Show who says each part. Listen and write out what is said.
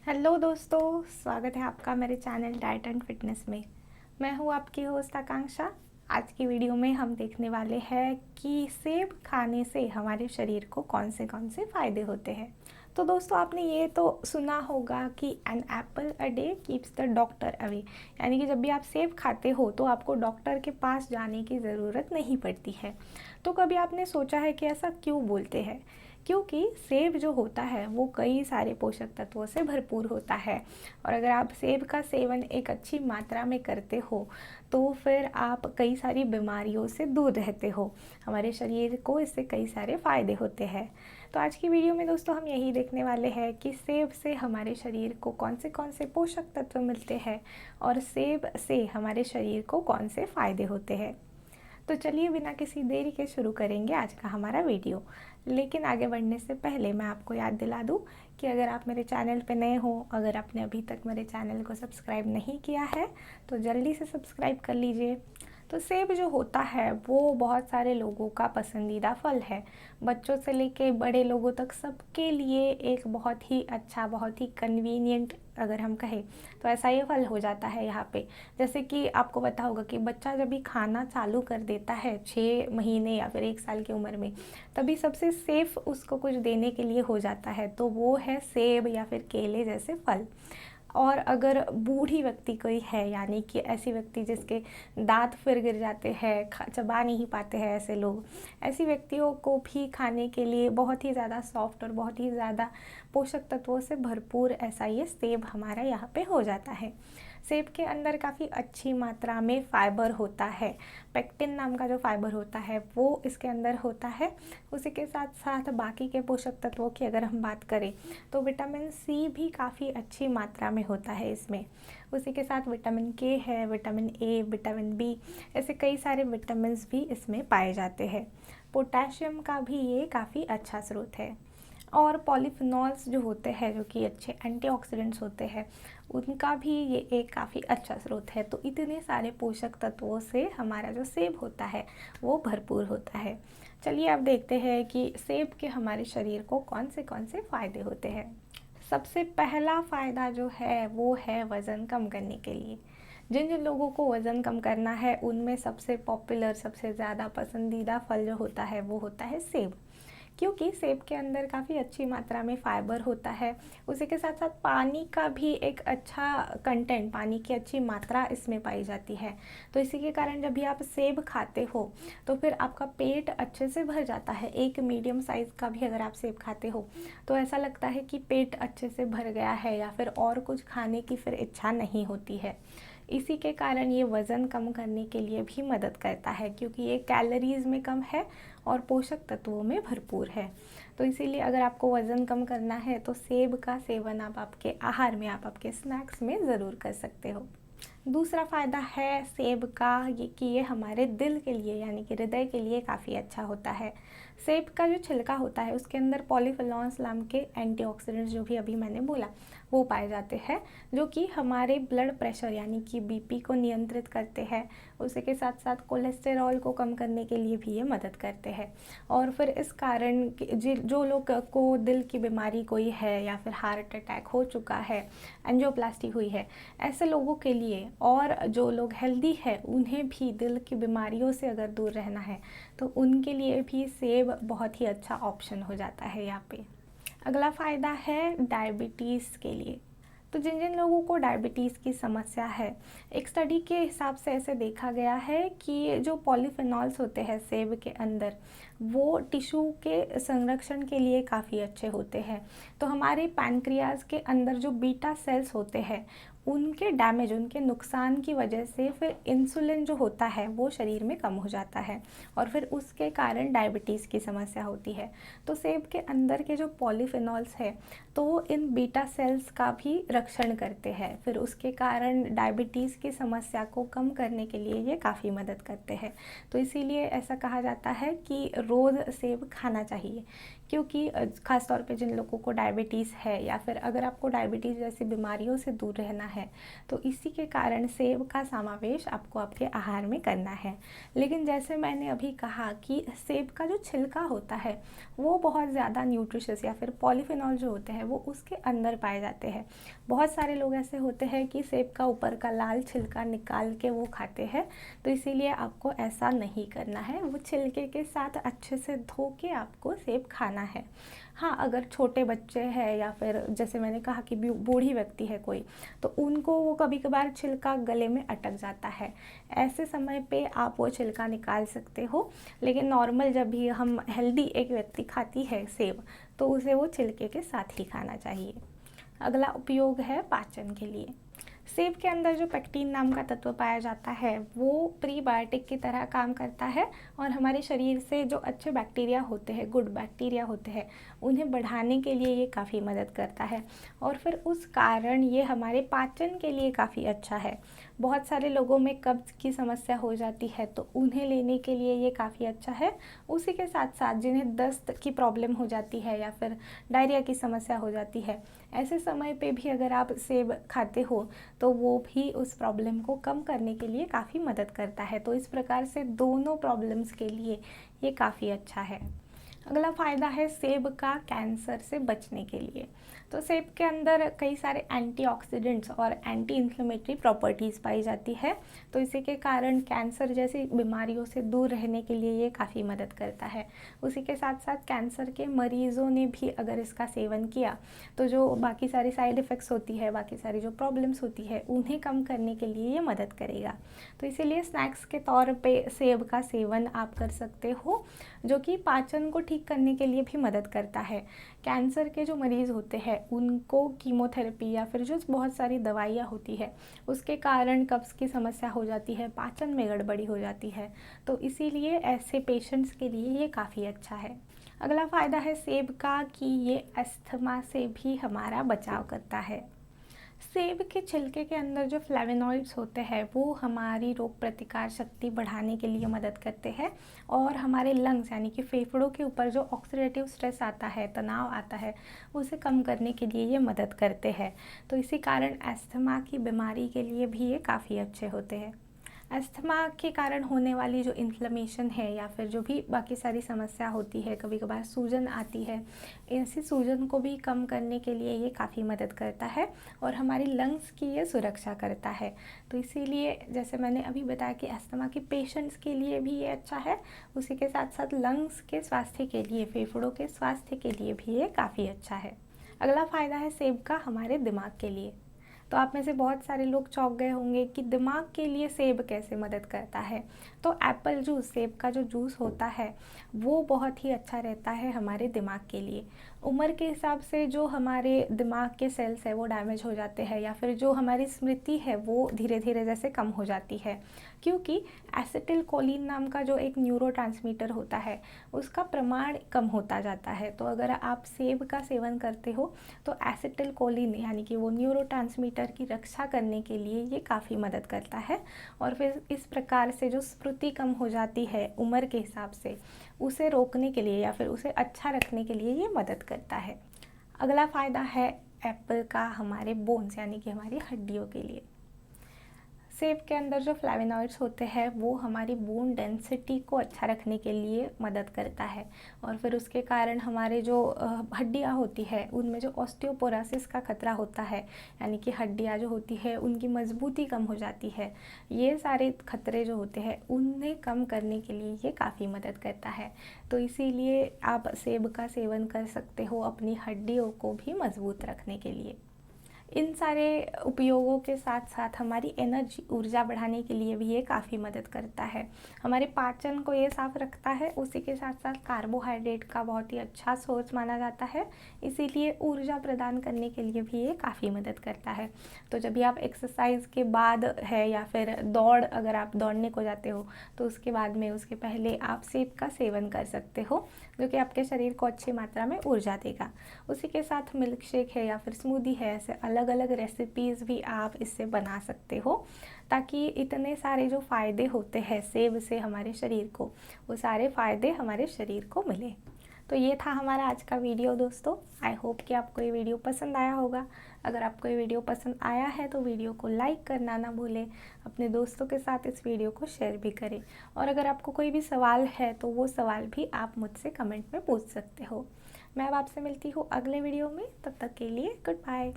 Speaker 1: Hello दोस्तों, स्वागत है आपका मेरे चैनल डाइट एंड फिटनेस में। मैं हूँ आपकी होस्ट आकांक्षा। आज की वीडियो में हम देखने वाले हैं कि सेब खाने से हमारे शरीर को कौन से फ़ायदे होते हैं। तो दोस्तों, आपने ये तो सुना होगा कि an apple a day keeps the doctor away, यानी कि जब भी आप सेब खाते हो तो आपको डॉक्टर के पास जाने की ज़रूरत नहीं पड़ती है। तो कभी आपने सोचा है कि ऐसा क्यों बोलते हैं? क्योंकि सेब जो होता है वो कई सारे पोषक तत्वों से भरपूर होता है, और अगर आप सेब का सेवन एक अच्छी मात्रा में करते हो तो फिर आप कई सारी बीमारियों से दूर रहते हो। हमारे शरीर को इससे कई सारे फ़ायदे होते हैं। तो आज की वीडियो में दोस्तों हम यही देखने वाले हैं कि सेब से हमारे शरीर को कौन से पोषक तत्व मिलते हैं और सेब से हमारे शरीर को कौन से फ़ायदे होते हैं। तो चलिए बिना किसी देरी के शुरू करेंगे आज का हमारा वीडियो। लेकिन आगे बढ़ने से पहले मैं आपको याद दिला दूं कि अगर आप मेरे चैनल पे नए हो, अगर आपने अभी तक मेरे चैनल को सब्सक्राइब नहीं किया है तो जल्दी से सब्सक्राइब कर लीजिए। तो सेब जो होता है वो बहुत सारे लोगों का पसंदीदा फल है। बच्चों से लेके बड़े लोगों तक सबके लिए एक बहुत ही अच्छा, बहुत ही कन्वीनियंट अगर हम कहें तो ऐसा ये फल हो जाता है यहाँ पे। जैसे कि आपको पता होगा कि बच्चा जब भी खाना चालू कर देता है 6 महीने या फिर 1 साल की उम्र में, तभी सबसे सेफ उसको कुछ देने के लिए हो जाता है, तो वो है सेब या फिर केले जैसे फल। और अगर बूढ़ी व्यक्ति कोई है, यानी कि ऐसी व्यक्ति जिसके दांत फिर गिर जाते हैं, चबा नहीं पाते हैं ऐसे लोग, ऐसी व्यक्तियों को भी खाने के लिए बहुत ही ज़्यादा सॉफ्ट और बहुत ही ज़्यादा पोषक तत्वों से भरपूर ऐसा ये सेब हमारा यहाँ पे हो जाता है। सेब के अंदर काफ़ी अच्छी मात्रा में फ़ाइबर होता है। पेक्टिन नाम का जो फाइबर होता है वो इसके अंदर होता है। उसी के साथ साथ बाकी के पोषक तत्वों की अगर हम बात करें तो विटामिन सी भी काफ़ी अच्छी मात्रा में होता है इसमें। उसी के साथ विटामिन के है, विटामिन ए, विटामिन बी, ऐसे कई सारे विटामिन भी इसमें पाए जाते हैं। पोटेशियम का भी ये काफ़ी अच्छा स्रोत है। और पॉलीफिनॉल्स जो होते हैं, जो कि अच्छे एंटीऑक्सीडेंट्स होते हैं, उनका भी ये एक काफ़ी अच्छा स्रोत है। तो इतने सारे पोषक तत्वों से हमारा जो सेब होता है वो भरपूर होता है। चलिए अब देखते हैं कि सेब के हमारे शरीर को कौन से फ़ायदे होते हैं। सबसे पहला फ़ायदा जो है वो है वज़न कम करने के लिए। जिन जिन लोगों को वज़न कम करना है उनमें सबसे पॉपुलर, सबसे ज़्यादा पसंदीदा फल जो होता है वो होता है सेब। क्योंकि सेब के अंदर काफ़ी अच्छी मात्रा में फ़ाइबर होता है। उसी के साथ साथ पानी का भी एक अच्छा कंटेंट, पानी की अच्छी मात्रा इसमें पाई जाती है। तो इसी के कारण जब भी आप सेब खाते हो तो फिर आपका पेट अच्छे से भर जाता है। एक मीडियम साइज़ का भी अगर आप सेब खाते हो तो ऐसा लगता है कि पेट अच्छे से भर गया है या फिर और कुछ खाने की फिर इच्छा नहीं होती है। इसी के कारण ये वज़न कम करने के लिए भी मदद करता है, क्योंकि ये कैलोरीज़ में कम है और पोषक तत्वों में भरपूर है। तो इसीलिए अगर आपको वज़न कम करना है तो सेब का सेवन आप आपके आहार में, आप आपके स्नैक्स में ज़रूर कर सकते हो। दूसरा फ़ायदा है सेब का ये कि ये हमारे दिल के लिए, यानी कि हृदय के लिए काफ़ी अच्छा होता है। सेब का जो छिलका होता है उसके अंदर पॉलीफिनॉल्स नाम के एंटीऑक्सीडेंट्स, जो भी अभी मैंने बोला, वो पाए जाते हैं, जो कि हमारे ब्लड प्रेशर यानी कि बीपी को नियंत्रित करते हैं। उसी के साथ साथ कोलेस्टेरॉल को कम करने के लिए भी ये मदद करते हैं। और फिर इस कारण जो लोग को दिल की बीमारी कोई है या फिर हार्ट अटैक हो चुका है, एंजियोप्लास्टी हुई है, ऐसे लोगों के लिए, और जो लोग हेल्दी है उन्हें भी दिल की बीमारियों से अगर दूर रहना है तो उनके लिए भी सेब बहुत ही अच्छा ऑप्शन हो जाता है यहाँ पे। अगला फ़ायदा है डायबिटीज़ के लिए। तो जिन जिन लोगों को डायबिटीज़ की समस्या है, एक स्टडी के हिसाब से ऐसे देखा गया है कि जो पॉलीफिनॉल्स होते हैं सेब के अंदर, वो टिश्यू के संरक्षण के लिए काफ़ी अच्छे होते हैं। तो हमारे पैनक्रियाज के अंदर जो बीटा सेल्स होते हैं उनके डैमेज, उनके नुकसान की वजह से फिर इंसुलिन जो होता है वो शरीर में कम हो जाता है और फिर उसके कारण डायबिटीज़ की समस्या होती है। तो सेब के अंदर के जो पॉलीफिनॉल्स है तो इन बीटा सेल्स का भी रक्षण करते हैं, फिर उसके कारण डायबिटीज़ की समस्या को कम करने के लिए ये काफ़ी मदद करते हैं। तो इसीलिए ऐसा कहा जाता है कि रोज़ सेब खाना चाहिए, क्योंकि ख़ास तौर पे जिन लोगों को डायबिटीज़ है या फिर अगर आपको डायबिटीज़ जैसी बीमारियों से दूर रहना है तो इसी के कारण सेब का समावेश आपको आपके आहार में करना है। लेकिन जैसे मैंने अभी कहा कि सेब का जो छिलका होता है वो बहुत ज़्यादा न्यूट्रिशियस या फिर पॉलीफिनॉल जो होते हैं वो उसके अंदर पाए जाते हैं। बहुत सारे लोग ऐसे होते हैं कि सेब का ऊपर का लाल छिलका निकाल के वो खाते हैं, तो इसीलिए आपको ऐसा नहीं करना है। वो छिलके के साथ अच्छे से धो के आपको सेब खाना है। हाँ, अगर छोटे बच्चे हैं या फिर जैसे मैंने कहा कि बूढ़ी व्यक्ति है कोई, तो उनको वो कभी कभार छिलका गले में अटक जाता है। ऐसे समय पे आप वो छिलका निकाल सकते हो, लेकिन नॉर्मल जब भी हम हेल्दी एक व्यक्ति खाती है सेब, तो उसे वो छिलके के साथ ही खाना चाहिए। अगला उपयोग है पाचन के लिए। सेब के अंदर जो पेक्टिन नाम का तत्व पाया जाता है वो प्रीबायोटिक की तरह काम करता है और हमारे शरीर से जो अच्छे बैक्टीरिया होते हैं, गुड बैक्टीरिया होते हैं, उन्हें बढ़ाने के लिए ये काफ़ी मदद करता है और फिर उस कारण ये हमारे पाचन के लिए काफ़ी अच्छा है। बहुत सारे लोगों में कब्ज़ की समस्या हो जाती है तो उन्हें लेने के लिए ये काफ़ी अच्छा है। उसी के साथ साथ जिन्हें दस्त की प्रॉब्लम हो जाती है या फिर डायरिया की समस्या हो जाती है, ऐसे समय पे भी अगर आप सेब खाते हो तो वो भी उस प्रॉब्लम को कम करने के लिए काफ़ी मदद करता है। तो इस प्रकार से दोनों प्रॉब्लम्स के लिए ये काफ़ी अच्छा है। अगला फ़ायदा है सेब का कैंसर से बचने के लिए। तो सेब के अंदर कई सारे एंटीऑक्सीडेंट्स और एंटी इन्फ्लेमेटरी प्रॉपर्टीज़ पाई जाती है, तो इसी के कारण कैंसर जैसी बीमारियों से दूर रहने के लिए ये काफ़ी मदद करता है। उसी के साथ साथ कैंसर के मरीज़ों ने भी अगर इसका सेवन किया तो जो बाकी सारी साइड इफ़ेक्ट्स होती है, बाकी सारी जो प्रॉब्लम्स होती है, उन्हें कम करने के लिए ये मदद करेगा। तो इसीलिए स्नैक्स के तौर पे सेब का सेवन आप कर सकते हो, जो कि पाचन को ठीक करने के लिए भी मदद करता है। कैंसर के जो मरीज़ होते हैं उनको कीमोथेरेपी या फिर जो बहुत सारी दवाइयाँ होती है उसके कारण कब्ज़ की समस्या हो जाती है, पाचन में गड़बड़ी हो जाती है, तो इसीलिए ऐसे पेशेंट्स के लिए ये काफ़ी अच्छा है। अगला फ़ायदा है सेब का कि ये अस्थमा से भी हमारा बचाव करता है। सेब के छिलके के अंदर जो फ्लेवोनॉइड्स होते हैं वो हमारी रोग प्रतिकार शक्ति बढ़ाने के लिए मदद करते हैं और हमारे लंग्स यानी कि फेफड़ों के ऊपर जो ऑक्सीडेटिव स्ट्रेस आता है, तनाव आता है, उसे कम करने के लिए ये मदद करते हैं। तो इसी कारण अस्थमा की बीमारी के लिए भी ये काफ़ी अच्छे होते हैं। अस्थमा के कारण होने वाली जो इन्फ्लेमेशन है या फिर जो भी बाकी सारी समस्या होती है, कभी कभार सूजन आती है, ऐसी सूजन को भी कम करने के लिए ये काफ़ी मदद करता है और हमारी लंग्स की ये सुरक्षा करता है। तो इसीलिए जैसे मैंने अभी बताया कि अस्थमा के पेशेंट्स के लिए भी ये अच्छा है, उसी के साथ साथ लंग्स के स्वास्थ्य के लिए, फेफड़ों के स्वास्थ्य के लिए भी ये काफ़ी अच्छा है। अगला फ़ायदा है सेब का हमारे दिमाग के लिए। तो आप में से बहुत सारे लोग चौंक गए होंगे कि दिमाग के लिए सेब कैसे मदद करता है। तो एप्पल जूस, सेब का जो जूस होता है वो बहुत ही अच्छा रहता है हमारे दिमाग के लिए। उम्र के हिसाब से जो हमारे दिमाग के सेल्स है वो डैमेज हो जाते हैं या फिर जो हमारी स्मृति है वो धीरे धीरे जैसे कम हो जाती है, क्योंकि एसिटिलकोलिन नाम का जो एक न्यूरोट्रांसमीटर होता है उसका प्रमाण कम होता जाता है। तो अगर आप सेब का सेवन करते हो तो एसिटिलकोलिन यानी कि वो न्यूरोट्रांसमीटर की रक्षा करने के लिए ये काफ़ी मदद करता है और फिर इस प्रकार से जो स्मृति कम हो जाती है उम्र के हिसाब से, उसे रोकने के लिए या फिर उसे अच्छा रखने के लिए ये मदद करता है। अगला फ़ायदा है एप्पल का हमारे बोन्स यानी कि हमारी हड्डियों के लिए। सेब के अंदर जो फ्लेवोनॉइड्स होते हैं वो हमारी बोन डेंसिटी को अच्छा रखने के लिए मदद करता है और फिर उसके कारण हमारे जो हड्डियाँ होती है उनमें जो ऑस्टियोपोरोसिस का खतरा होता है, यानी कि हड्डियाँ जो होती है उनकी मजबूती कम हो जाती है, ये सारे खतरे जो होते हैं उन्हें कम करने के लिए ये काफ़ी मदद करता है। तो इसीलिए आप सेब का सेवन कर सकते हो अपनी हड्डियों को भी मजबूत रखने के लिए। इन सारे उपयोगों के साथ साथ हमारी एनर्जी, ऊर्जा बढ़ाने के लिए भी ये काफ़ी मदद करता है। हमारे पाचन को ये साफ रखता है, उसी के साथ साथ कार्बोहाइड्रेट का बहुत ही अच्छा सोर्स माना जाता है, इसीलिए ऊर्जा प्रदान करने के लिए भी ये काफ़ी मदद करता है। तो जब भी आप एक्सरसाइज के बाद है या फिर अगर आप दौड़ने को जाते हो तो उसके बाद में, उसके पहले आप सेब का सेवन कर सकते हो, जो कि आपके शरीर को अच्छी मात्रा में ऊर्जा देगा। उसी के साथ मिल्क शेक है या फिर स्मूदी है, ऐसे अलग अलग रेसिपीज़ भी आप इससे बना सकते हो, ताकि इतने सारे जो फ़ायदे होते हैं सेब से हमारे शरीर को, वो सारे फ़ायदे हमारे शरीर को मिले। तो ये था हमारा आज का वीडियो दोस्तों। आई होप कि आपको ये वीडियो पसंद आया होगा। अगर आपको ये वीडियो पसंद आया है तो वीडियो को लाइक करना ना भूलें, अपने दोस्तों के साथ इस वीडियो को शेयर भी करें। और अगर आपको कोई भी सवाल है तो वो सवाल भी आप मुझसे कमेंट में पूछ सकते हो। मैं अब आपसे मिलती हूँ अगले वीडियो में, तब तक के लिए गुड बाय।